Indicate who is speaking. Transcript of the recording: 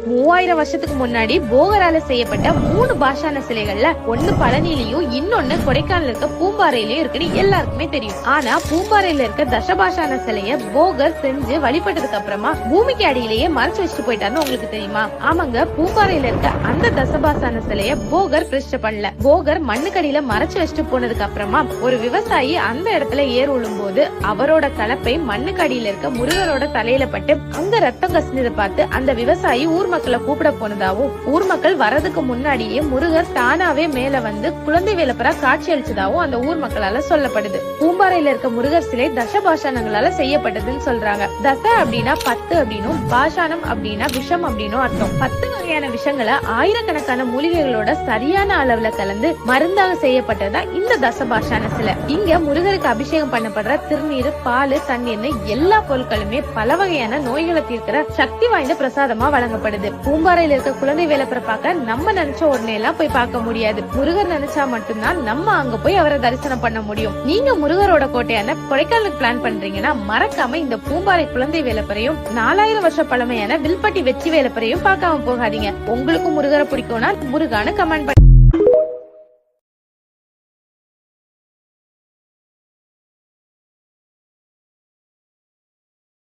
Speaker 1: 3000 வருஷத்துக்கு முன்னாடி போகரால செய்யப்பட்ட 3 பாஷான சிலைகள்ல ஒன்னு பழனிலையும் இன்னொன்னு கொடைக்கானல இருக்க பூம்பாறையிலயும் இருக்குன்னு எல்லாருக்குமே தெரியும். ஆனா பூம்பாறையில இருக்க தசபாஷான சிலைய போகர் செஞ்சு வழிபட்டதுக்கு அப்புறமா பூமிக்கு அடியிலேயே மறைச்சு வச்சுட்டு போயிட்டாருன்னு உங்களுக்கு தெரியுமா? ஆமாங்க, பூம்பாறையில இருக்க அந்த தசபாஷான சிலைய போகர் பிரதிஷ்டை பண்ணல. போகர் மண்ணுக்கடியில மறைச்சு வச்சுட்டு போனதுக்கு அப்புறமா ஒரு விவசாயி அந்த இடத்துல ஏர் உழும் போது அவரோட கலப்பை மண்ணுக்கடியில இருக்க முருகரோட தலையில பட்டு அங்க ரத்தம் கசிஞ்சதை பார்த்து அந்த விவசாயி ஊர் மக்களை கூப்பிட போனதாவும் ஊர் மக்கள் வரதுக்கு முன்னாடியே முருகர் தானாவே மேல வந்து குழந்தை வேலப்பரா காட்சி அளிச்சதாவும் அந்த ஊர் மக்களால சொல்லப்படுது. பூம்பாறையில இருக்க முருகர் சிலை தசபாஷானங்களால செய்யப்பட்டதுன்னு சொல்றாங்க. தச அப்படின்னா 10 அப்படின்னும் பாஷானம் அப்படின்னா விஷம் அப்படின்னும் அர்த்தம். 10 வகையான விஷங்களை ஆயிரக்கணக்கான மூலிகைகளோட சரியான அளவுல கலந்து மருந்தாக செய்யப்பட்டதா இந்த தசபாஷான சிலை. இங்க முருகருக்கு அபிஷேகம் பண்ணப்படுற திருநீர், பால், தண்ணீர்னு எல்லா பொருட்களுமே பல வகையான நோய்களை தீர்க்கிற சக்தி வாய்ந்த பிரசாதமா வழங்கப்படுது. பூம்பாறையில இருக்க குழந்தை வேலப்பரை பார்க்க நம்ம நினைச்ச உடனே எல்லாம் போய் பார்க்க முடியாது. முருகர் நினைச்சா மட்டும்தான் நம்ம அங்க போய் அவரை தரிசனம் பண்ண முடியும். நீங்க முருகரோட கோட்டையான கொடைக்கானலுக்கு பிளான் பண்றீங்கன்னா மறக்காம இந்த பூம்பாறை குழந்தை வேலப்பரையும் 4000 வருஷ பழமையான வில்பட்டி வெச்சி வேலப்பரையும் பார்க்காம போகாதீங்க. உங்களுக்கு முருகரை பிடிக்கும்னா முருகான கமெண்ட் பண்ணி